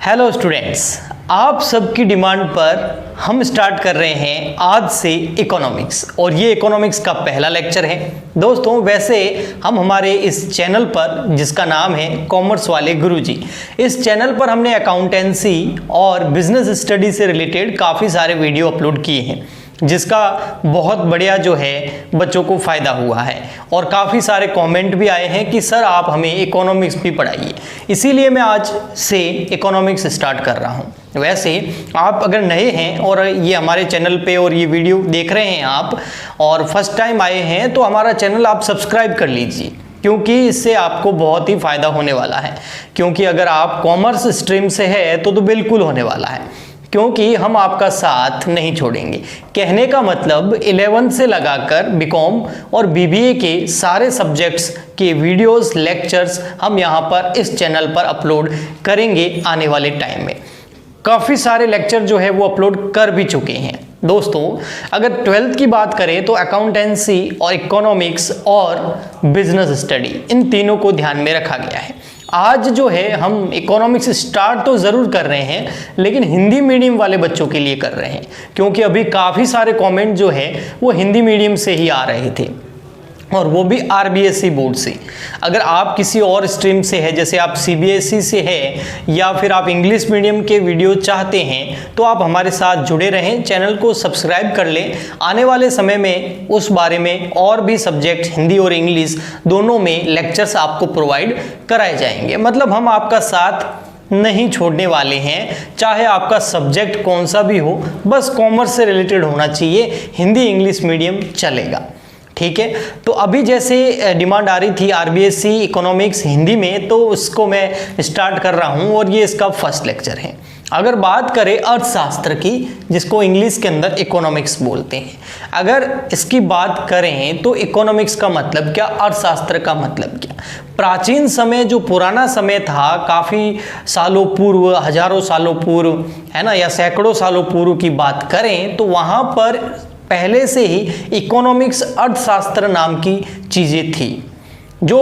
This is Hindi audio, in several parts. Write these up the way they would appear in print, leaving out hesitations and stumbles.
हेलो स्टूडेंट्स, आप सबकी डिमांड पर हम स्टार्ट कर रहे हैं आज से इकोनॉमिक्स और ये इकोनॉमिक्स का पहला लेक्चर है। दोस्तों वैसे हम हमारे इस चैनल पर जिसका नाम है कॉमर्स वाले गुरुजी, इस चैनल पर हमने अकाउंटेंसी और बिजनेस स्टडी से रिलेटेड काफ़ी सारे वीडियो अपलोड किए हैं जिसका बहुत बढ़िया जो है बच्चों को फ़ायदा हुआ है और काफ़ी सारे कमेंट भी आए हैं कि सर आप हमें इकोनॉमिक्स भी पढ़ाइए। इसीलिए मैं आज से इकोनॉमिक्स स्टार्ट कर रहा हूँ। वैसे आप अगर नए हैं और ये हमारे चैनल पे और ये वीडियो देख रहे हैं आप और फर्स्ट टाइम आए हैं तो हमारा चैनल आप सब्सक्राइब कर लीजिए, क्योंकि इससे आपको बहुत ही फ़ायदा होने वाला है। क्योंकि अगर आप कॉमर्स स्ट्रीम से है तो बिल्कुल होने वाला है, क्योंकि हम आपका साथ नहीं छोड़ेंगे। कहने का मतलब 11 से लगाकर बीकॉम और बीबीए के सारे सब्जेक्ट्स के वीडियोस लेक्चर्स हम यहाँ पर इस चैनल पर अपलोड करेंगे आने वाले टाइम में। काफ़ी सारे लेक्चर जो है वो अपलोड कर भी चुके हैं। दोस्तों अगर 12th की बात करें तो अकाउंटेंसी और इकोनॉमिक्स और बिजनेस स्टडी इन तीनों को ध्यान में रखा गया है। आज जो है हम इकोनॉमिक्स स्टार्ट तो ज़रूर कर रहे हैं, लेकिन हिंदी मीडियम वाले बच्चों के लिए कर रहे हैं, क्योंकि अभी काफ़ी सारे कमेंट जो है वो हिंदी मीडियम से ही आ रहे थे और वो भी आरबीएसई बोर्ड से। अगर आप किसी और स्ट्रीम से है, जैसे आप सीबीएसई से है या फिर आप इंग्लिश मीडियम के वीडियो चाहते हैं, तो आप हमारे साथ जुड़े रहें, चैनल को सब्सक्राइब कर लें। आने वाले समय में उस बारे में और भी सब्जेक्ट हिंदी और इंग्लिश दोनों में लेक्चर्स आपको प्रोवाइड कराए जाएंगे। मतलब हम आपका साथ नहीं छोड़ने वाले हैं, चाहे आपका सब्जेक्ट कौन सा भी हो, बस कॉमर्स से रिलेटेड होना चाहिए, हिंदी इंग्लिश मीडियम चलेगा। ठीक है, तो अभी जैसे डिमांड आ रही थी आरबीएसई इकोनॉमिक्स हिंदी में, तो उसको मैं स्टार्ट कर रहा हूं और ये इसका फर्स्ट लेक्चर है। अगर बात करें अर्थशास्त्र की, जिसको इंग्लिश के अंदर इकोनॉमिक्स बोलते हैं, अगर इसकी बात करें तो इकोनॉमिक्स का मतलब क्या, अर्थशास्त्र का मतलब क्या। प्राचीन समय जो पुराना समय था, काफ़ी सालों पूर्व, हजारों सालों पूर्व है ना, या सैकड़ों सालों पूर्व की बात करें तो वहाँ पर पहले से ही इकोनॉमिक्स अर्थशास्त्र नाम की चीज़ें थी। जो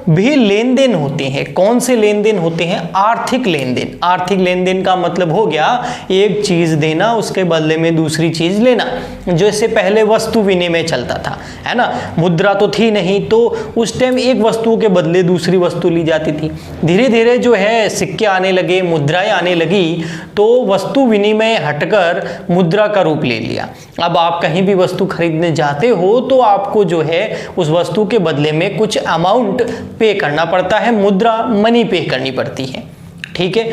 भी लेन देन होते हैं, कौन से लेन देन होते हैं, आर्थिक लेन देन। आर्थिक लेन देन का मतलब हो गया एक चीज़ देना, उसके बदले में दूसरी चीज़ लेना। जैसे पहले वस्तु विनिमय चलता था, है ना, मुद्रा तो थी नहीं, तो उस टाइम एक वस्तु के बदले दूसरी वस्तु ली जाती थी। धीरे धीरे जो है सिक्के आने लगे, मुद्राएं आने लगी, तो वस्तु विनिमय हटकर मुद्रा का रूप ले लिया। अब आप कहीं भी वस्तु खरीदने जाते हो तो आपको जो है उस वस्तु के बदले में कुछ अमाउंट पे करना पड़ता है, मुद्रा मनी पे करनी पड़ती है। ठीक है,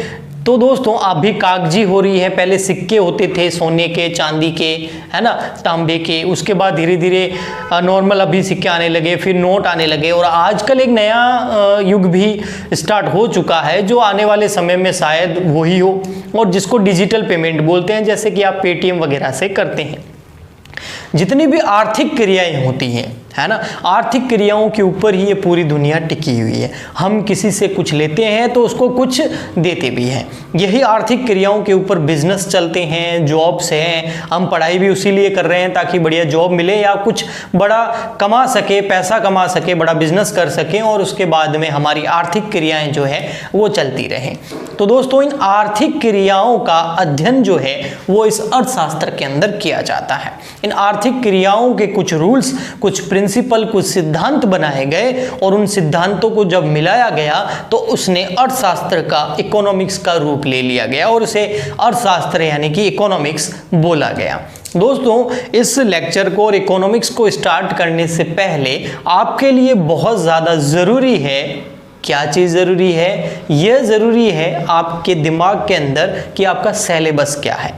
तो दोस्तों आप भी कागजी हो रही है। पहले सिक्के होते थे सोने के, चांदी के, है ना, तांबे के, उसके बाद धीरे धीरे नॉर्मल अभी सिक्के आने लगे, फिर नोट आने लगे और आजकल एक नया युग भी स्टार्ट हो चुका है जो आने वाले समय में शायद वही हो और जिसको डिजिटल पेमेंट बोलते हैं, जैसे कि आप पेटीएम वगैरह से करते हैं। जितनी भी आर्थिक क्रियाएं होती हैं, है ना, आर्थिक क्रियाओं के ऊपर ही ये पूरी दुनिया टिकी हुई है। हम किसी से कुछ लेते हैं तो उसको कुछ देते भी हैं। यही आर्थिक क्रियाओं के ऊपर बिजनेस चलते हैं, जॉब्स हैं। हम पढ़ाई भी उसी लिए कर रहे हैं ताकि बढ़िया जॉब मिले या कुछ बड़ा कमा सके, पैसा कमा सके, बड़ा बिजनेस कर सकें और उसके बाद में हमारी आर्थिक क्रियाएं जो है वो चलती रहें। तो दोस्तों इन आर्थिक क्रियाओं का अध्ययन जो है वो इस अर्थशास्त्र के अंदर किया जाता है। इन आर्थिक क्रियाओं के कुछ रूल्स, कुछ प्रिंसिपल, कुछ सिद्धांत बनाए गए और उन सिद्धांतों को जब मिलाया गया तो उसने अर्थशास्त्र का, इकोनॉमिक्स का रूप ले लिया गया और उसे अर्थशास्त्र यानी कि इकोनॉमिक्स बोला गया। दोस्तों इस लेक्चर को और इकोनॉमिक्स को स्टार्ट करने से पहले आपके लिए बहुत ज़्यादा ज़रूरी है, क्या चीज़ ज़रूरी है, यह ज़रूरी है आपके दिमाग के अंदर कि आपका सिलेबस क्या है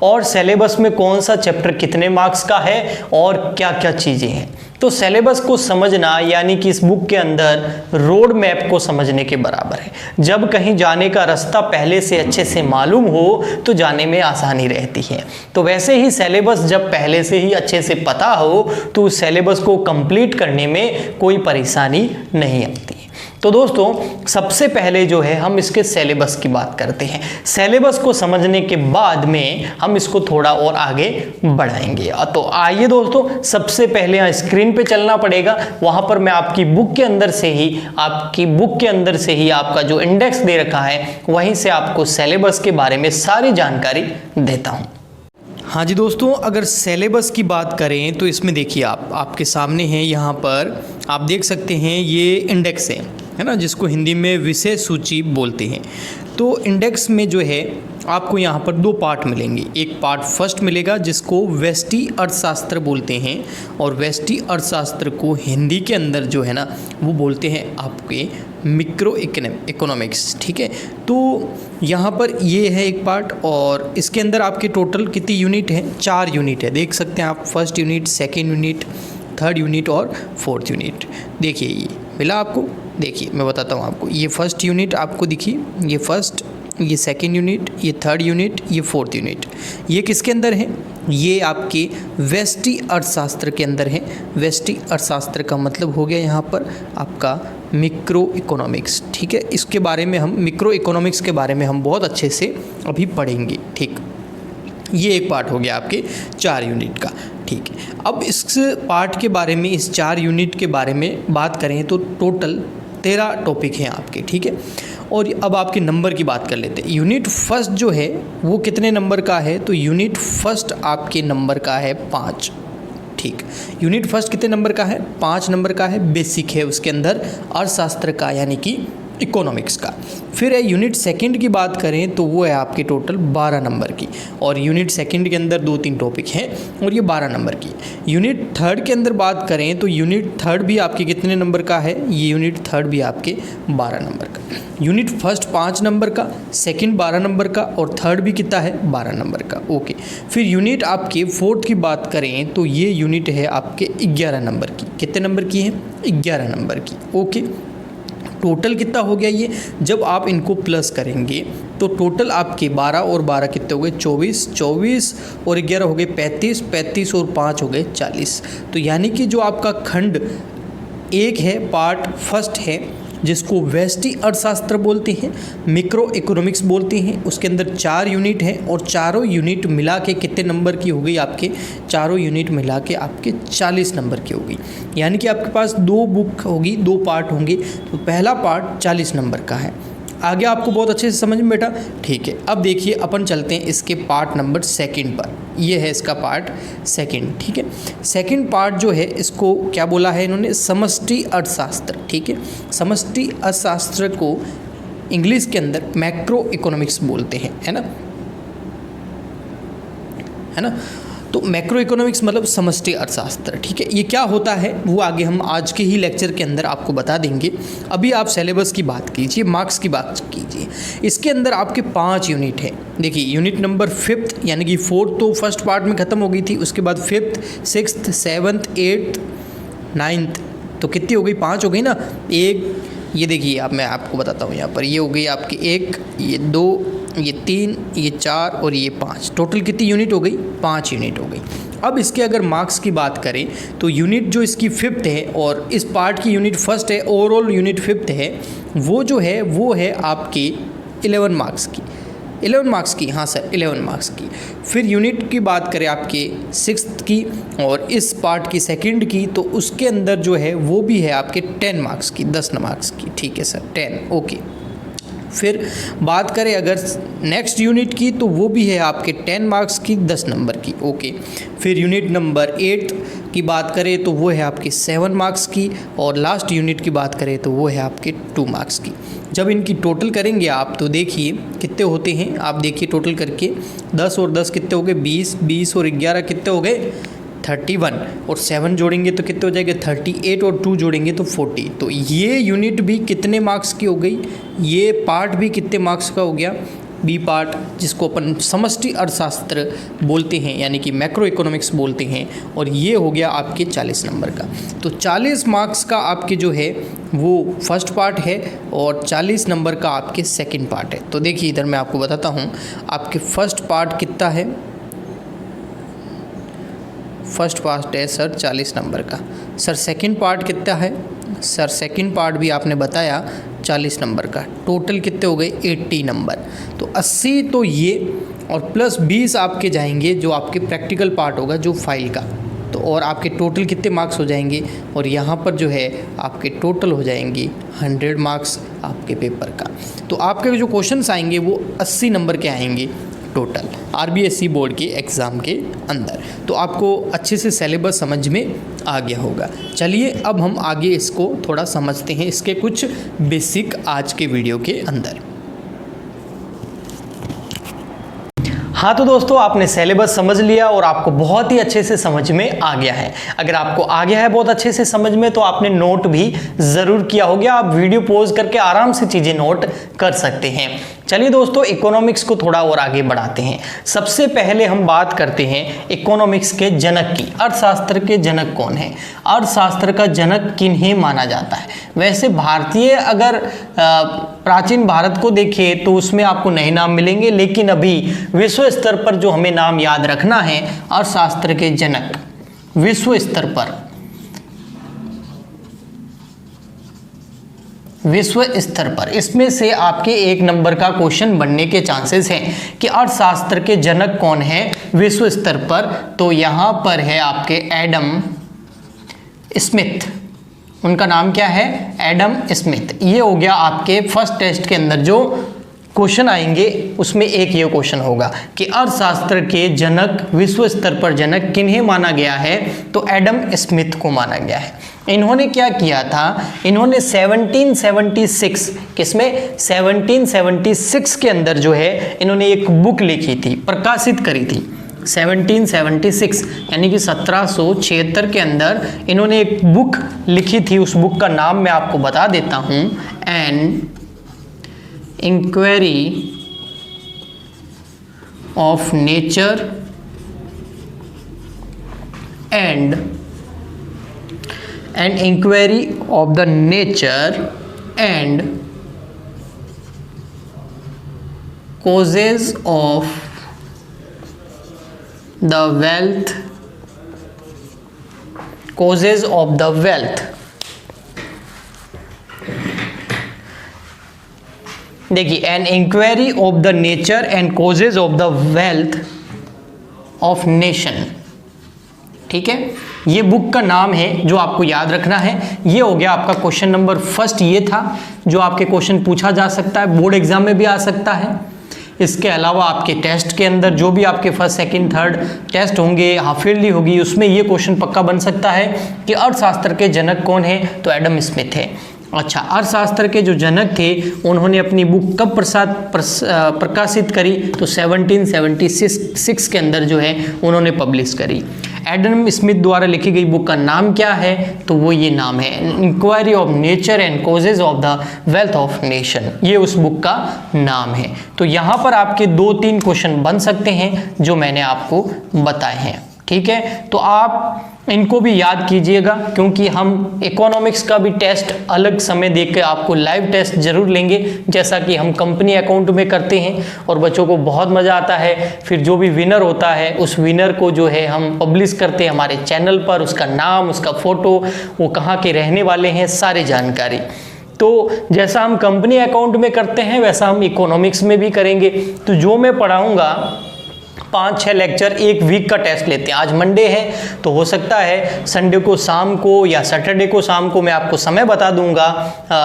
और सिलेबस में कौन सा चैप्टर कितने मार्क्स का है और क्या क्या चीज़ें हैं। तो सिलेबस को समझना यानी कि इस बुक के अंदर रोड मैप को समझने के बराबर है। जब कहीं जाने का रास्ता पहले से अच्छे से मालूम हो तो जाने में आसानी रहती है। तो वैसे ही सिलेबस जब पहले से ही अच्छे से पता हो तो उस सिलेबस को कंप्लीट करने में कोई परेशानी नहीं आती। तो दोस्तों सबसे पहले जो है हम इसके सिलेबस की बात करते हैं। सिलेबस को समझने के बाद में हम इसको थोड़ा और आगे बढ़ाएंगे। तो आइए दोस्तों, सबसे पहले यहाँ स्क्रीन पे चलना पड़ेगा, वहां पर मैं आपकी बुक के अंदर से ही आपका जो इंडेक्स दे रखा है वहीं से आपको सिलेबस के बारे में सारी जानकारी देता हूं। हाँ जी दोस्तों, अगर सिलेबस की बात करें तो इसमें देखिए आपके सामने है, यहाँ पर आप देख सकते हैं ये इंडेक्स है ना, जिसको हिंदी में विषय सूची बोलते हैं। तो इंडेक्स में जो है आपको यहाँ पर दो पार्ट मिलेंगे। एक पार्ट फर्स्ट मिलेगा जिसको व्यष्टि अर्थशास्त्र बोलते हैं, और व्यष्टि अर्थशास्त्र को हिंदी के अंदर जो है ना वो बोलते हैं आपके मिक्रो इकोनॉमिक्स। ठीक है, तो यहाँ पर ये है एक पार्ट, और इसके अंदर आपके टोटल कितनी यूनिट है? 4 यूनिट है। देख सकते हैं आप, first unit, second unit, third unit और फोर्थ यूनिट। देखिए ये मिला आपको। देखिए मैं बताता हूँ आपको, ये फर्स्ट यूनिट आपको दिखी, ये फर्स्ट, ये सेकेंड यूनिट, ये थर्ड यूनिट, ये फोर्थ यूनिट। ये किसके अंदर है? ये आपके व्यष्टि अर्थशास्त्र के अंदर है। व्यष्टि अर्थशास्त्र का मतलब हो गया यहाँ पर आपका मिक्रो इकोनॉमिक्स। ठीक है, इसके बारे में हम मिक्रो इकोनॉमिक्स के बारे में हम बहुत अच्छे से अभी पढ़ेंगे। ठीक, ये एक पार्ट हो गया आपके 4 यूनिट का। ठीक है, अब इस पार्ट के बारे में, इस 4 यूनिट के बारे में बात करें तो टोटल 13 टॉपिक हैं आपके। ठीक है, और अब आपके नंबर की बात कर लेते हैं। यूनिट फर्स्ट जो है वो कितने नंबर का है? तो यूनिट फर्स्ट आपके नंबर का है 5। ठीक, यूनिट फर्स्ट कितने नंबर का है? 5 नंबर का है। बेसिक है उसके अंदर अर्थशास्त्र का, यानी कि इकोनॉमिक्स का। फिर है यूनिट सेकंड की बात करें तो वो है आपके टोटल 12 नंबर की, और यूनिट सेकंड के अंदर 2-3 टॉपिक हैं और ये 12 नंबर की। यूनिट थर्ड के अंदर बात करें तो यूनिट थर्ड भी आपके कितने नंबर का है? ये यूनिट थर्ड भी आपके 12 नंबर का। यूनिट फर्स्ट 5 नंबर का, सेकंड 12 नंबर का, और थर्ड भी कितना है? 12 नंबर का। ओके, फिर यूनिट आपके फोर्थ की बात करें तो ये यूनिट है आपके 11 नंबर की। कितने नंबर की है? 11 नंबर की। ओके, टोटल कितना हो गया ये? जब आप इनको प्लस करेंगे तो टोटल आपके 12 और 12 कितने हो गए? 24, 24 और 11 हो गए 35, 35 और 5 हो गए 40। तो यानी कि जो आपका खंड एक है, पार्ट फर्स्ट है, जिसको व्यष्टि अर्थशास्त्र बोलते हैं, मिक्रो इकोनॉमिक्स बोलते हैं, उसके अंदर 4 यूनिट हैं, और चारों यूनिट मिला के कितने नंबर की हो गई आपके? चारों यूनिट मिला के आपके 40 नंबर की हो गई। यानी कि आपके पास 2 बुक होगी, 2 पार्ट होंगे। तो पहला पार्ट 40 नंबर का है। आगे आपको बहुत अच्छे से समझ में बैठा? ठीक है, अब देखिए अपन चलते हैं इसके पार्ट नंबर सेकंड पर। ये है इसका पार्ट सेकंड। ठीक है, सेकंड पार्ट जो है इसको क्या बोला है इन्होंने? समष्टि अर्थशास्त्र। ठीक है, समष्टि अर्थशास्त्र को इंग्लिश के अंदर मैक्रो इकोनॉमिक्स बोलते हैं, है ना। तो मैक्रो इकोनॉमिक्स मतलब समष्टि अर्थशास्त्र। ठीक है, ये क्या होता है वो आगे हम आज के ही लेक्चर के अंदर आपको बता देंगे। अभी आप सिलेबस की बात कीजिए, मार्क्स की बात कीजिए। इसके अंदर आपके 5 यूनिट हैं। देखिए यूनिट नंबर 5th यानी कि 4th तो फर्स्ट पार्ट में ख़त्म हो गई थी, उसके बाद 5th, 6th, 7th, 8th, 9th, तो कितनी हो गई? 5 हो गई ना। एक ये देखिए, अब मैं आपको बताता हूँ, यहाँ पर ये हो गई आपकी 1, ये 2, ये 3, ये 4 और ये 5। टोटल कितनी यूनिट हो गई? 5 यूनिट हो गई। अब इसके अगर मार्क्स की बात करें तो यूनिट जो इसकी 5th है और इस पार्ट की यूनिट फर्स्ट है, ओवरऑल यूनिट 5th है, वो जो है वो है आपकी 11 मार्क्स की। 11 मार्क्स की, हाँ सर 11 मार्क्स की। फिर यूनिट की बात करें आपके 6th की और इस पार्ट की सेकंड की, तो उसके अंदर जो है वो भी है आपके 10 मार्क्स की, 10 मार्क्स की। ठीक है सर, 10। ओके, फिर बात करें अगर नेक्स्ट यूनिट की तो वो भी है आपके 10 मार्क्स की, 10 नंबर की। ओके, फिर यूनिट नंबर 8 की बात करें तो वो है आपकी 7 मार्क्स की, और लास्ट यूनिट की बात करें तो वो है आपके 2 मार्क्स की। जब इनकी टोटल करेंगे आप तो देखिए कितने होते हैं। आप देखिए टोटल करके 10 और 10 कितने हो गए? 20, 20 और 11 कितने हो गए? 31, और 7 जोड़ेंगे तो कितने हो जाएंगे? 38, और 2 जोड़ेंगे तो 40। तो ये यूनिट भी कितने मार्क्स की हो गई? ये पार्ट भी कितने मार्क्स का हो गया? बी पार्ट, जिसको अपन समष्टि अर्थशास्त्र बोलते हैं, यानी कि मैक्रो इकोनॉमिक्स बोलते हैं, और ये हो गया आपके 40 नंबर का। तो 40 मार्क्स का आपके जो है वो फर्स्ट पार्ट है, और 40 नंबर का आपके सेकंड पार्ट है। तो देखिए इधर मैं आपको बताता हूँ, आपके फर्स्ट पार्ट कितना है? फर्स्ट पार्ट है सर 40 नंबर का। सर सेकंड पार्ट कितना है? सर सेकंड पार्ट भी आपने बताया 40 नंबर का, टोटल कितने हो गए 80 नंबर। तो 80 तो ये और प्लस 20 आपके जाएंगे जो आपके प्रैक्टिकल पार्ट होगा जो फाइल का, तो और आपके टोटल कितने मार्क्स हो जाएंगे, और यहाँ पर जो है आपके टोटल हो जाएंगे 100 मार्क्स आपके पेपर का। तो आपके जो क्वेश्चंस आएंगे वो 80 नंबर के आएंगे टोटल आरबीएसई बोर्ड के एग्ज़ाम के अंदर। तो आपको अच्छे से सिलेबस समझ में आ गया होगा। चलिए अब हम आगे इसको थोड़ा समझते हैं, इसके कुछ बेसिक आज के वीडियो के अंदर। हाँ तो दोस्तों, आपने सिलेबस समझ लिया और आपको बहुत ही अच्छे से समझ में आ गया है। अगर आपको आ गया है बहुत अच्छे से समझ में तो आपने नोट भी ज़रूर किया होगा। आप वीडियो पॉज करके आराम से चीज़ें नोट कर सकते हैं। चलिए दोस्तों, इकोनॉमिक्स को थोड़ा और आगे बढ़ाते हैं। सबसे पहले हम बात करते हैं इकोनॉमिक्स के जनक की। अर्थशास्त्र के जनक कौन है, अर्थशास्त्र का जनक किन्हें माना जाता है। वैसे भारतीय अगर प्राचीन भारत को देखें तो उसमें आपको नए नाम मिलेंगे, लेकिन अभी विश्व स्तर पर जो हमें नाम याद रखना है अर्थशास्त्र के जनक विश्व स्तर पर इसमें से आपके 1 नंबर का क्वेश्चन बनने के चांसेस हैं कि अर्थशास्त्र के जनक कौन है विश्व स्तर पर। तो यहां पर है आपके एडम स्मिथ, उनका नाम क्या है, एडम स्मिथ। ये हो गया आपके फर्स्ट टेस्ट के अंदर जो क्वेश्चन आएंगे उसमें एक ये क्वेश्चन होगा कि अर्थशास्त्र के जनक विश्व स्तर पर जनक किन्हें माना गया है, तो एडम स्मिथ को माना गया है। इन्होंने क्या किया था, इन्होंने 1776 किसमें 1776 के अंदर जो है इन्होंने एक बुक लिखी थी, प्रकाशित करी थी 1776 यानी कि 1776 के अंदर इन्होंने एक बुक लिखी थी। उस बुक का नाम मैं आपको बता देता हूं, an inquiry of nature and an inquiry of the nature and causes of the wealth, causes of the wealth। देखिए, an inquiry of the nature and causes of the wealth of nation, ठीक है, ये बुक का नाम है जो आपको याद रखना है। ये हो गया आपका क्वेश्चन नंबर फर्स्ट, ये था जो आपके क्वेश्चन पूछा जा सकता है, बोर्ड एग्जाम में भी आ सकता है। इसके अलावा आपके टेस्ट के अंदर जो भी आपके फर्स्ट सेकंड थर्ड टेस्ट होंगे, हाफ ईयरली होगी, उसमें ये क्वेश्चन पक्का बन सकता है कि अर्थशास्त्र के जनक कौन है, तो एडम स्मिथ है। अच्छा, अर्थशास्त्र के जो जनक थे उन्होंने अपनी बुक कब प्रकाशित करी, तो 1776 के अंदर जो है उन्होंने पब्लिश करी। एडम स्मिथ द्वारा लिखी गई बुक का नाम क्या है, तो वो ये नाम है, inquiry of nature and causes of the wealth of nation, ये उस बुक का नाम है। तो यहाँ पर आपके 2-3 क्वेश्चन बन सकते हैं जो मैंने आपको बताए हैं, ठीक है। तो आप इनको भी याद कीजिएगा, क्योंकि हम इकोनॉमिक्स का भी टेस्ट अलग समय देकर आपको लाइव टेस्ट जरूर लेंगे, जैसा कि हम कंपनी अकाउंट में करते हैं और बच्चों को बहुत मज़ा आता है। फिर जो भी विनर होता है उस विनर को जो है हम पब्लिश करते हैं हमारे चैनल पर, उसका नाम, उसका फ़ोटो, वो कहाँ के रहने वाले हैं, सारी जानकारी। तो जैसा हम कंपनी अकाउंट में करते हैं वैसा हम इकोनॉमिक्स में भी करेंगे। तो जो मैं पढ़ाऊँगा 5-6 लेक्चर, 1 वीक का टेस्ट लेते हैं। आज मंडे है तो हो सकता है संडे को शाम को या सैटरडे को शाम को मैं आपको समय बता दूंगा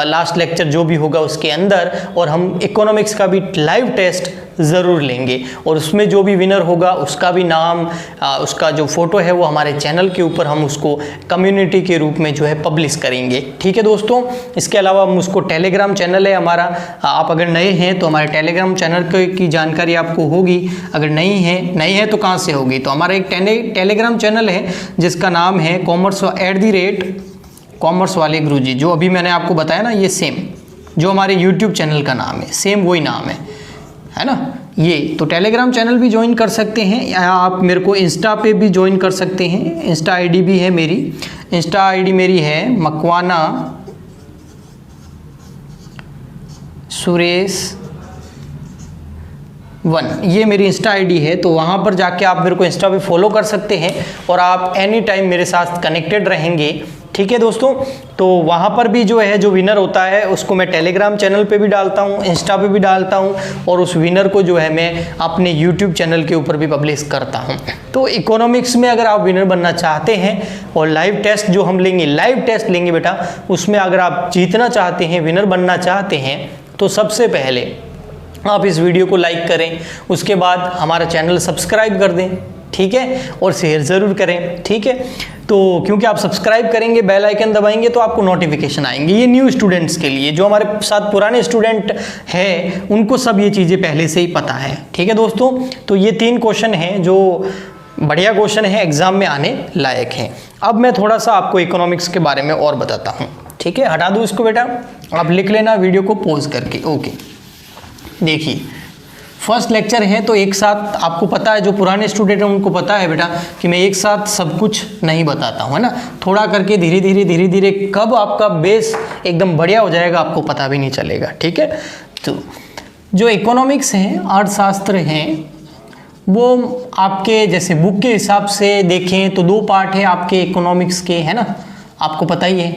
लास्ट लेक्चर जो भी होगा उसके अंदर, और हम इकोनॉमिक्स का भी लाइव टेस्ट ज़रूर लेंगे और उसमें जो भी विनर होगा उसका भी नाम, उसका जो फ़ोटो है वो हमारे चैनल के ऊपर हम उसको कम्युनिटी के रूप में जो है पब्लिश करेंगे, ठीक है दोस्तों। इसके अलावा हम उसको टेलीग्राम चैनल है हमारा, आप अगर नए हैं तो हमारे टेलीग्राम चैनल की जानकारी आपको होगी, अगर नई है तो कहाँ से होगी, तो हमारा एक टेलीग्राम चैनल है जिसका नाम है कॉमर्स वाले गुरुजी, जो अभी मैंने आपको बताया ना, ये सेम जो हमारे यूट्यूब चैनल का नाम है, सेम वही नाम है ना ये। तो टेलीग्राम चैनल भी ज्वाइन कर सकते हैं, या आप मेरे को इंस्टा पे भी ज्वाइन कर सकते हैं। इंस्टा आईडी भी है मेरी, इंस्टा आईडी मेरी है मकवाना सुरेश 1, ये मेरी इंस्टा आईडी है। तो वहाँ पर जाके आप मेरे को इंस्टा पे फॉलो कर सकते हैं और आप एनी टाइम मेरे साथ कनेक्टेड रहेंगे, ठीक है दोस्तों, तो वहाँ पर भी जो है जो विनर होता है उसको मैं टेलीग्राम चैनल पे भी डालता हूँ, इंस्टा पे भी डालता हूँ, और उस विनर को जो है मैं अपने यूट्यूब चैनल के ऊपर भी पब्लिश करता हूँ। तो इकोनॉमिक्स में अगर आप विनर बनना चाहते हैं और लाइव टेस्ट जो हम लेंगे, लाइव टेस्ट लेंगे बेटा, उसमें अगर आप जीतना चाहते हैं, विनर बनना चाहते हैं, तो सबसे पहले आप इस वीडियो को लाइक करें, उसके बाद हमारा चैनल सब्सक्राइब कर दें, ठीक है, और शेयर ज़रूर करें, ठीक है। तो क्योंकि आप सब्सक्राइब करेंगे, बेल आइकन दबाएंगे तो आपको नोटिफिकेशन आएंगे। ये न्यू स्टूडेंट्स के लिए, जो हमारे साथ पुराने स्टूडेंट हैं उनको सब ये चीज़ें पहले से ही पता है, ठीक है दोस्तों। तो ये 3 क्वेश्चन हैं जो बढ़िया क्वेश्चन है, एग्जाम में आने लायक हैं। अब मैं थोड़ा सा आपको इकोनॉमिक्स के बारे में और बताता हूँ, ठीक है। हटा दूँ इसको बेटा, आप लिख लेना वीडियो को पॉज करके। ओके, देखिए फर्स्ट लेक्चर है तो एक साथ, आपको पता है जो पुराने स्टूडेंट हैं उनको पता है बेटा कि मैं एक साथ सब कुछ नहीं बताता हूँ, है ना। थोड़ा करके धीरे धीरे कब आपका बेस एकदम बढ़िया हो जाएगा आपको पता भी नहीं चलेगा, ठीक है। तो जो इकोनॉमिक्स हैं, अर्थशास्त्र हैं, वो आपके जैसे बुक के हिसाब से देखें तो 2 पार्ट है आपके इकोनॉमिक्स के, है ना, आपको पता ही है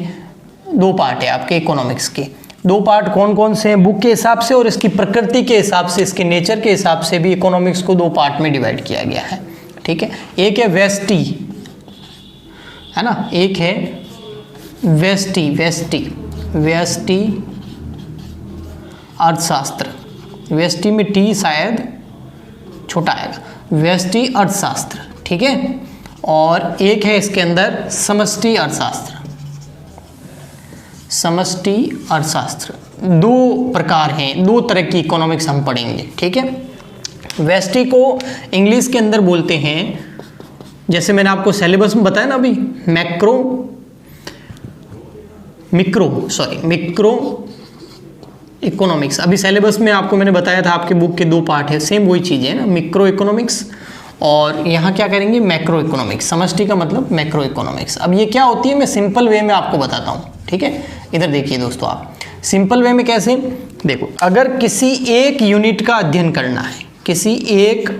2 पार्ट है आपके इकोनॉमिक्स के। 2 पार्ट कौन कौन से हैं? बुक के हिसाब से और इसकी प्रकृति के हिसाब से, इसके नेचर के हिसाब से भी इकोनॉमिक्स को 2 पार्ट में डिवाइड किया गया है, ठीक है। एक है व्यष्टि, है ना, एक है व्यष्टि अर्थशास्त्र। व्यष्टि में टी शायद छोटा आएगा, व्यष्टि अर्थशास्त्र, ठीक है। और एक है इसके अंदर समष्टि अर्थशास्त्र। समष्टि अर्थशास्त्र 2 प्रकार हैं, 2 तरह की इकोनॉमिक्स हम पढ़ेंगे, ठीक है। व्यष्टि को इंग्लिश के अंदर बोलते हैं, जैसे मैंने आपको सिलेबस में बताया ना अभी, मिक्रो इकोनॉमिक्स। अभी सिलेबस में आपको मैंने बताया था आपके बुक के 2 पार्ट है, सेम वही चीज़ है ना, मिक्रो इकोनॉमिक्स, और यहाँ क्या करेंगे मैक्रो इकोनॉमिक्स। समष्टि का मतलब मैक्रो इकोनॉमिक्स। अब ये क्या होती है मैं सिंपल वे में आपको बताता हूँ, ठीक है। इधर देखिए दोस्तों, आप सिंपल वे में कैसे, देखो, अगर किसी एक यूनिट का अध्ययन करना है, किसी एक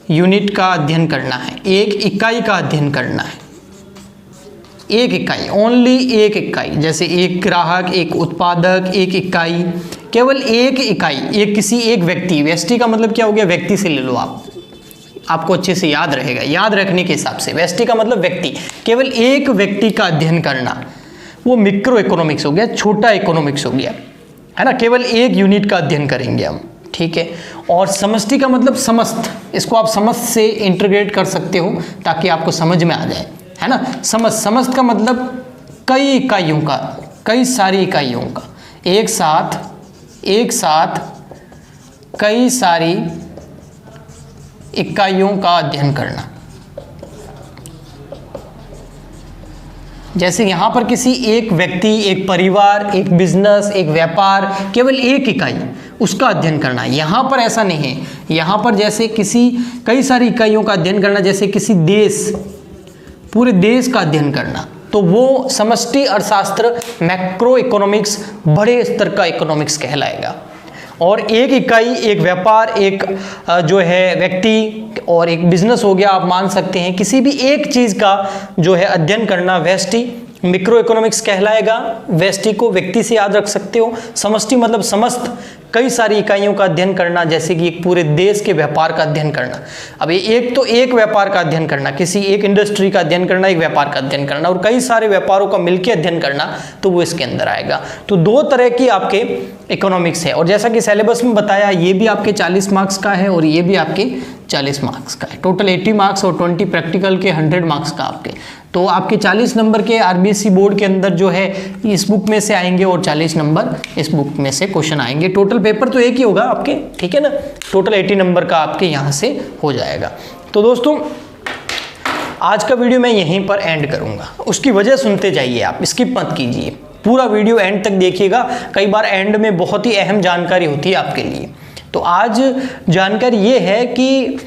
यूनिट का अध्ययन करना है, एक इकाई का अध्ययन करना है, एक इकाई, ओनली एक इकाई, जैसे एक ग्राहक, एक उत्पादक, एक इकाई, केवल एक इकाई, एक किसी एक व्यक्ति। व्यष्टि का मतलब क्या हो गया, व्यक्ति से ले लो आप, आपको अच्छे से याद रहेगा, याद रखने के हिसाब से। व्यष्टि का मतलब व्यक्ति, केवल एक व्यक्ति का अध्ययन करना, वो मिक्रो इकोनॉमिक्स हो गया, छोटा इकोनॉमिक्स हो गया, है ना। केवल एक यूनिट का अध्ययन करेंगे हम, ठीक है। और समष्टि का मतलब समस्त, इसको आप समस्त से इंटीग्रेट कर सकते हो ताकि आपको समझ में आ जाए, है ना। समस्त का मतलब कई इकाइयों का, कई सारी इकाइयों का, एक साथ कई सारी इकाइयों का अध्ययन करना। जैसे यहाँ पर किसी एक व्यक्ति, एक परिवार, एक बिजनेस, एक व्यापार, केवल एक इकाई, उसका अध्ययन करना। यहाँ पर ऐसा नहीं है, यहाँ पर जैसे किसी कई सारी इकाइयों का अध्ययन करना, जैसे किसी देश, पूरे देश का अध्ययन करना, तो वो समष्टि अर्थशास्त्र, मैक्रो इकोनॉमिक्स, बड़े स्तर का इकोनॉमिक्स कहलाएगा। और एक इकाई, एक व्यापार, एक जो है व्यक्ति और एक बिजनेस हो गया, आप मान सकते हैं, किसी भी एक चीज़ का जो है अध्ययन करना व्यष्टि मिक्रो इकोनॉमिक्स कहलाएगा। व्यष्टि को व्यक्ति से याद रख सकते हो। समष्टि मतलब समस्त कई सारी इकाइयों का अध्ययन करना, जैसे कि एक पूरे देश के व्यापार का अध्ययन करना। अब एक तो एक व्यापार का अध्ययन करना, किसी एक इंडस्ट्री का अध्ययन करना, एक व्यापार का अध्ययन करना, और कई सारे व्यापारों का मिलकर अध्ययन करना, तो वो इसके अंदर आएगा। तो 2 तरह की आपके इकोनॉमिक्स है, और जैसा कि सिलेबस में बताया, ये भी आपके 40 मार्क्स का है और ये भी आपके 40 मार्क्स का है। टोटल 80 मार्क्स और 20 प्रैक्टिकल के 100 मार्क्स का आपके। तो आपके 40 नंबर के आरबीएससी बोर्ड के अंदर जो है इस बुक में से आएंगे और 40 नंबर इस बुक में से क्वेश्चन आएंगे। टोटल पेपर तो एक ही होगा आपके, ठीक है ना। टोटल 80 नंबर का आपके यहाँ से हो जाएगा। तो दोस्तों आज का वीडियो मैं यहीं पर एंड करूँगा, उसकी वजह सुनते जाइए, आप स्किप मत कीजिए, पूरा वीडियो एंड तक देखिएगा। कई बार एंड में बहुत ही अहम जानकारी होती है आपके लिए। तो आज जानकारी ये है कि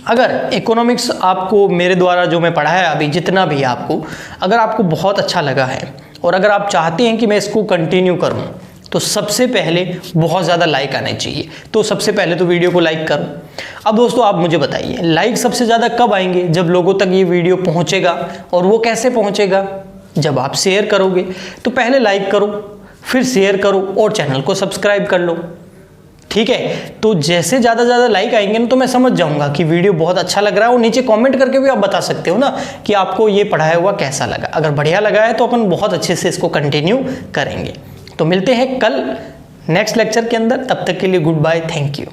अगर इकोनॉमिक्स आपको मेरे द्वारा जो मैं पढ़ाया अभी जितना भी आपको, अगर आपको बहुत अच्छा लगा है और अगर आप चाहते हैं कि मैं इसको कंटिन्यू करूं, तो सबसे पहले बहुत ज़्यादा लाइक आने चाहिए। तो सबसे पहले तो वीडियो को लाइक करो। अब दोस्तों आप मुझे बताइए, लाइक सबसे ज़्यादा कब आएंगे? जब लोगों तक ये वीडियो पहुंचेगा। और वो कैसे पहुंचेगा? जब आप शेयर करोगे तो पहले लाइक करो, फिर शेयर करो और चैनल को सब्सक्राइब कर लो, ठीक है। तो जैसे ज़्यादा ज़्यादा लाइक आएंगे ना तो मैं समझ जाऊंगा कि वीडियो बहुत अच्छा लग रहा है, और नीचे कमेंट करके भी आप बता सकते हो ना कि आपको ये पढ़ाया हुआ कैसा लगा। अगर बढ़िया लगा है तो अपन बहुत अच्छे से इसको कंटिन्यू करेंगे। तो मिलते हैं कल नेक्स्ट लेक्चर के अंदर, तब तक के लिए गुड बाय, थैंक यू।